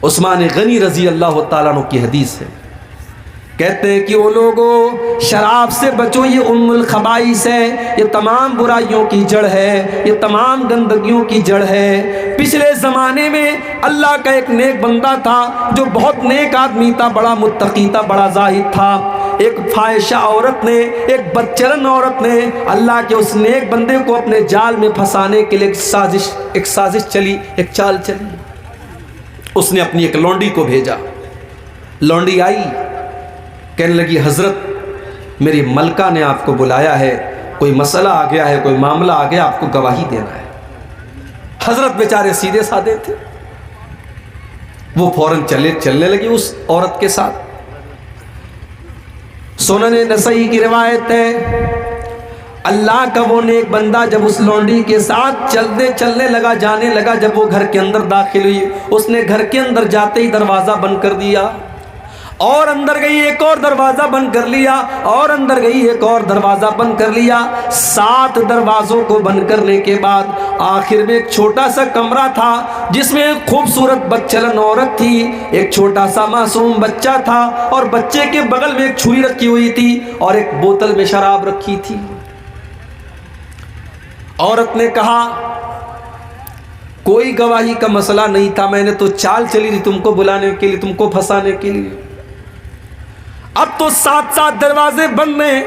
عثمان غنی رضی اللہ تعالیٰ عنہ کی حدیث ہے، کہتے ہیں کہ وہ لوگوں شراب سے بچو، یہ ام الخبائث ہے، یہ تمام برائیوں کی جڑ ہے، یہ تمام گندگیوں کی جڑ ہے۔ پچھلے زمانے میں اللہ کا ایک نیک بندہ تھا جو بہت نیک آدمی تھا، بڑا متقی تھا، بڑا زاہد تھا۔ ایک فاحشہ عورت نے، ایک بدچلن عورت نے اللہ کے اس نیک بندے کو اپنے جال میں پھنسانے کے لیے ایک سازش چلی، ایک چال چلی۔ اس نے اپنی ایک لونڈی کو بھیجا، لونڈی آئی، کہنے لگی حضرت میری ملکہ نے آپ کو بلایا ہے، کوئی مسئلہ آ گیا ہے، کوئی معاملہ آ گیا، آپ کو گواہی دینا ہے۔ حضرت بیچارے سیدھے سادے تھے، وہ فوراً چلنے لگی اس عورت کے ساتھ۔ سنن نسائی کی روایت ہے، اللہ کا وہ نیک بندہ جب اس لونڈی کے ساتھ چلنے لگا، جانے لگا، جب وہ گھر کے اندر داخل ہوئی، اس نے گھر کے اندر جاتے ہی دروازہ بند کر دیا، اور اندر گئی ایک اور دروازہ بند کر لیا، اور اندر گئی ایک اور دروازہ بند کر لیا۔ 7 دروازوں کو بند کرنے کے بعد آخر میں ایک چھوٹا سا کمرہ تھا جس میں ایک خوبصورت بدچلن عورت تھی، ایک چھوٹا سا معصوم بچہ تھا، اور بچے کے بغل میں ایک چھری رکھی ہوئی تھی اور ایک بوتل میں شراب رکھی تھی۔ عورت نے کہا کوئی گواہی کا مسئلہ نہیں تھا، میں نے تو چال چلی تھی تم کو بلانے کے لیے، تم کو پھنسانے کے لیے۔ اب تو 7 دروازے بند ہیں،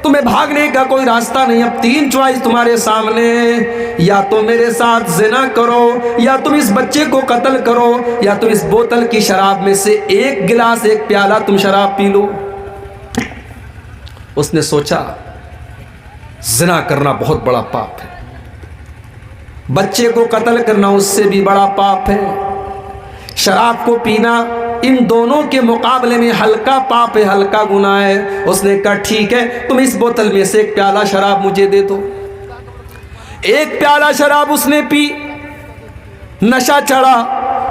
تمہیں بھاگنے کا کوئی راستہ نہیں، اب 3 چوائس تمہارے سامنے، یا تو میرے ساتھ زنا کرو، یا تم اس بچے کو قتل کرو، یا تم اس بوتل کی شراب میں سے ایک گلاس، ایک پیالہ تم شراب پی لو۔ اس نے سوچا زنا کرنا بہت بڑا پاپ ہے، بچے کو قتل کرنا اس سے بھی بڑا پاپ ہے، شراب کو پینا ان دونوں کے مقابلے میں ہلکا پاپ ہے، ہلکا گناہ ہے۔ اس نے کہا ٹھیک ہے، تم اس بوتل میں سے ایک پیالہ شراب مجھے دے دو۔ ایک پیالہ شراب اس نے پی، نشہ چڑھا،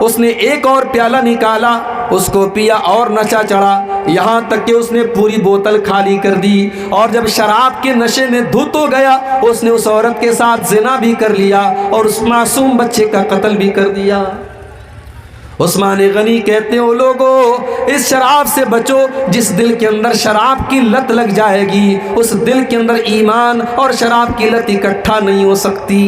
اس نے ایک اور پیالہ نکالا، اس کو پیا اور نشہ چڑھا، یہاں تک کہ اس نے پوری بوتل خالی کر دی۔ اور جب شراب کے نشے میں دھت ہو گیا، اس نے اس عورت کے ساتھ زنا بھی کر لیا اور اس معصوم بچے کا قتل بھی کر دیا۔ عثمان غنی کہتے ہو لوگوں اس شراب سے بچو، جس دل کے اندر شراب کی لت لگ جائے گی اس دل کے اندر ایمان اور شراب کی لت اکٹھا نہیں ہو سکتی۔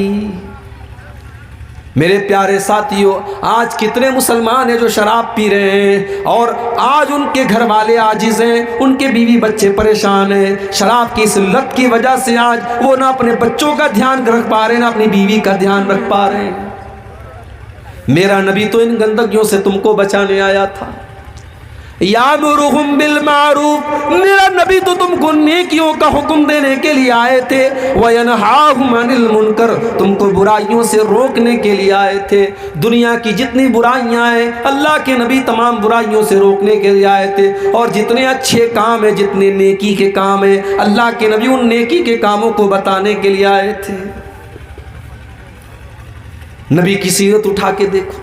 میرے پیارے ساتھیوں، آج کتنے مسلمان ہیں جو شراب پی رہے ہیں اور آج ان کے گھر والے عاجز ہیں، ان کے بیوی بچے پریشان ہیں، شراب کی اس لت کی وجہ سے آج وہ نہ اپنے بچوں کا دھیان رکھ پا رہے ہیں، نہ اپنی بیوی کا دھیان رکھ پا رہے ہیں۔ میرا نبی تو ان گندگیوں سے تم کو بچانے آیا تھا، یامرہم بالمعروف، میرا نبی تو تم کو نیکیوں کا حکم دینے کے لیے آئے تھے، وینہاہم عن المنکر، تم کو برائیوں سے روکنے کے لیے آئے تھے۔ دنیا کی جتنی برائیاں ہیں اللہ کے نبی تمام برائیوں سے روکنے کے لیے آئے تھے، اور جتنے اچھے کام ہیں، جتنے نیکی کے کام ہیں، اللہ کے نبی ان نیکی کے کاموں کو بتانے کے لیے آئے تھے۔ نبی کی سیرت اٹھا کے دیکھو،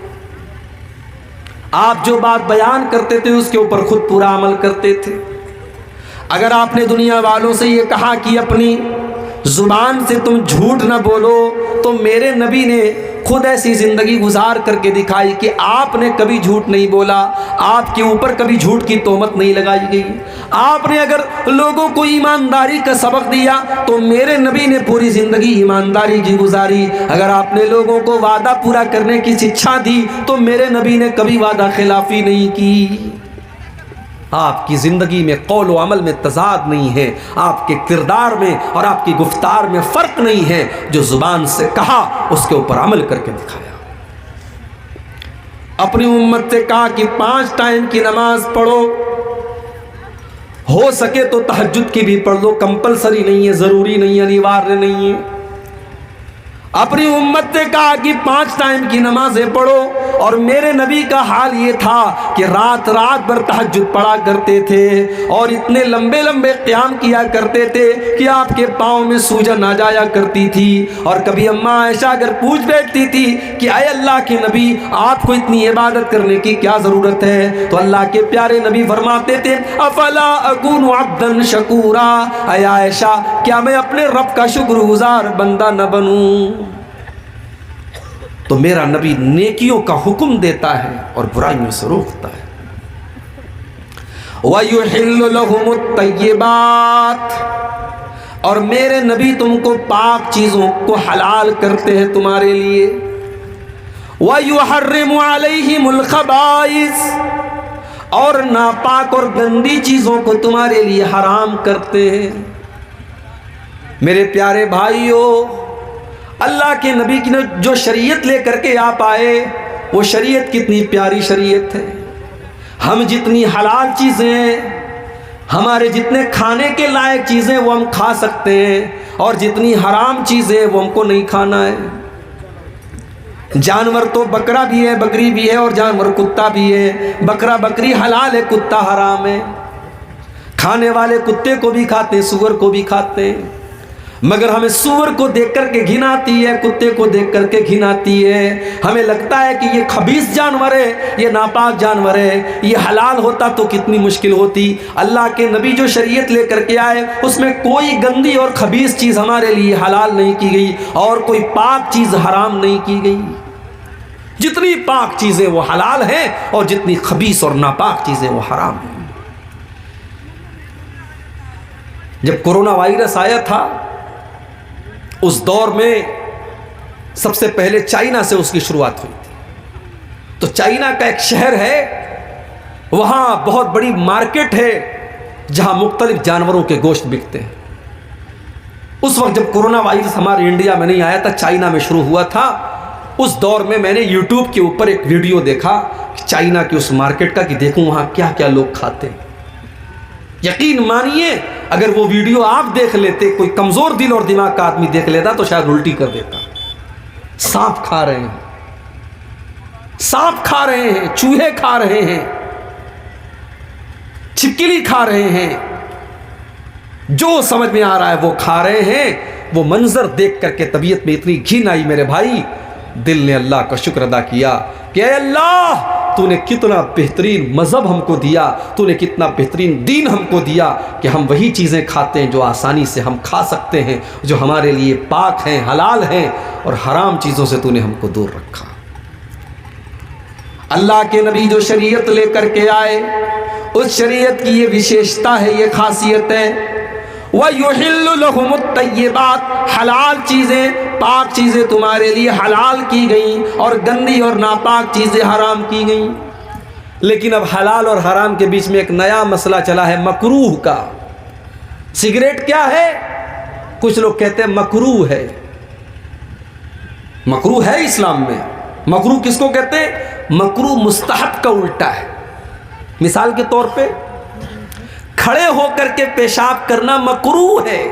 آپ جو بات بیان کرتے تھے اس کے اوپر خود پورا عمل کرتے تھے۔ اگر آپ نے دنیا والوں سے یہ کہا کہ اپنی زبان سے تم جھوٹ نہ بولو، تو میرے نبی نے خود ایسی زندگی گزار کر کے دکھائی کہ آپ نے کبھی جھوٹ نہیں بولا، آپ کے اوپر کبھی جھوٹ کی تہمت نہیں لگائی گئی۔ آپ نے اگر لوگوں کو ایمانداری کا سبق دیا تو میرے نبی نے پوری زندگی ایمانداری کی گزاری۔ اگر آپ نے لوگوں کو وعدہ پورا کرنے کی شکشا دی تو میرے نبی نے کبھی وعدہ خلافی نہیں کی۔ آپ کی زندگی میں قول و عمل میں تضاد نہیں ہے، آپ کے کردار میں اور آپ کی گفتار میں فرق نہیں ہے، جو زبان سے کہا اس کے اوپر عمل کر کے دکھایا۔ اپنی امت سے کہا کہ 5 ٹائم کی نماز پڑھو، ہو سکے تو تہجد کی بھی پڑھ لو، کمپلسری نہیں ہے، ضروری نہیں ہے، انیواریہ نہیں ہے۔ اپنی امت نے کہا کہ 5 ٹائم کی نمازیں پڑھو، اور میرے نبی کا حال یہ تھا کہ رات رات بھر تہجد پڑھا کرتے تھے اور اتنے لمبے لمبے قیام کیا کرتے تھے کہ آپ کے پاؤں میں سوجن آ جایا کرتی تھی۔ اور کبھی اماں عائشہ اگر پوچھ بیٹھتی تھی کہ اے اللہ کے نبی آپ کو اتنی عبادت کرنے کی کیا ضرورت ہے، تو اللہ کے پیارے نبی فرماتے تھے افلا اکون عبدا شکورا، اے عائشہ کیا میں اپنے رب کا شکر گزار بندہ نہ بنوں؟ تو میرا نبی نیکیوں کا حکم دیتا ہے اور برائیوں سے روکتا ہے. وَيُحِلُّ لَهُمُ الطَّيِّبَاتِ، اور میرے نبی تم کو پاک چیزوں کو حلال کرتے ہیں تمہارے لیے. وَيُحَرِّمُ عَلَيْهِمُ الْخَبَائِثَ، اور ناپاک اور گندی چیزوں کو تمہارے لیے حرام کرتے ہیں. میرے پیارے بھائیو، اللہ کے نبی کی جو شریعت لے کر کے آپ آئے، وہ شریعت کتنی پیاری شریعت ہے. ہم جتنی حلال چیزیں، ہمارے جتنے کھانے کے لائق چیزیں وہ ہم کھا سکتے ہیں، اور جتنی حرام چیزیں وہ ہم کو نہیں کھانا ہے. جانور تو بکرا بھی ہے، بکری بھی ہے، اور جانور کتا بھی ہے. بکرا بکری حلال ہے، کتا حرام ہے. کھانے والے کتے کو بھی کھاتے ہیں، سور کو بھی کھاتے ہیں. مگر ہمیں سور کو دیکھ کر کے گھن آتی ہے، کتے کو دیکھ کر کے گھن آتی ہے. ہمیں لگتا ہے کہ یہ خبیث جانور ہے، یہ ناپاک جانور ہے. یہ حلال ہوتا تو کتنی مشکل ہوتی. اللہ کے نبی جو شریعت لے کر کے آئے، اس میں کوئی گندی اور خبیث چیز ہمارے لیے حلال نہیں کی گئی، اور کوئی پاک چیز حرام نہیں کی گئی. جتنی پاک چیزیں وہ حلال ہیں، اور جتنی خبیث اور ناپاک چیزیں وہ حرام ہیں. جب کورونا وائرس آیا تھا، اس دور میں سب سے پہلے چائنا سے اس کی شروعات ہوئی تھی. تو چائنا کا ایک شہر ہے، وہاں بہت بڑی مارکیٹ ہے جہاں مختلف جانوروں کے گوشت بکتے ہیں. اس وقت جب کورونا وائرس ہمارے انڈیا میں نہیں آیا تھا، چائنا میں شروع ہوا تھا. اس دور میں میں نے یوٹیوب کے اوپر ایک ویڈیو دیکھا چائنا کی اس مارکیٹ کا، کہ دیکھوں وہاں کیا کیا لوگ کھاتے ہیں. یقین مانیے اگر وہ ویڈیو آپ دیکھ لیتے، کوئی کمزور دل اور دماغ کا آدمی دیکھ لیتا تو شاید الٹی کر دیتا. سانپ کھا رہے ہیں، سانپ کھا رہے ہیں، چوہے کھا رہے ہیں، چھپکلی کھا رہے ہیں، جو سمجھ میں آ رہا ہے وہ کھا رہے ہیں. وہ منظر دیکھ کر کے طبیعت میں اتنی گھن آئی میرے بھائی، دل نے اللہ کا شکر ادا کیا کہ اے اللہ، تو نے کتنا بہترین مذہب ہم کو دیا، تو نے کتنا بہترین دین ہم کو دیا کہ ہم وہی چیزیں کھاتے ہیں جو آسانی سے ہم کھا سکتے ہیں، جو ہمارے لیے پاک ہیں، حلال ہیں، اور حرام چیزوں سے تو نے ہم کو دور رکھا. اللہ کے نبی جو شریعت لے کر کے آئے، اس شریعت کی یہ وشیشتا ہے، یہ خاصیت ہے. وَيُحِلُّ لَهُمُ الطَّيِّبَاتِ، حلال چیزیں، پاک چیزیں تمہارے لیے حلال کی گئیں، اور گندی اور ناپاک چیزیں حرام کی گئیں. لیکن اب حلال اور حرام کے بیچ میں ایک نیا مسئلہ چلا ہے، مکروہ کا. سگریٹ کیا ہے؟ کچھ لوگ کہتے ہیں مکروہ ہے. مکروہ ہے اسلام میں. مکروہ کس کو کہتے ہیں؟ مکروہ مستحب کا الٹا ہے. مثال کے طور پہ کھڑے ہو کر کے پیشاب کرنا مکروہ ہے.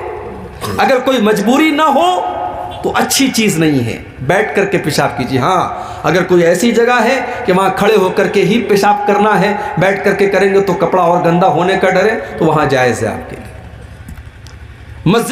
اگر کوئی مجبوری نہ ہو تو اچھی چیز نہیں ہے، بیٹھ کر کے پیشاب کیجیے. ہاں اگر کوئی ایسی جگہ ہے کہ وہاں کھڑے ہو کر کے ہی پیشاب کرنا ہے، بیٹھ کر کے کریں گے تو کپڑا اور گندا ہونے کا ڈر ہے، تو وہاں جائز ہے آپ کے لیے. مسجد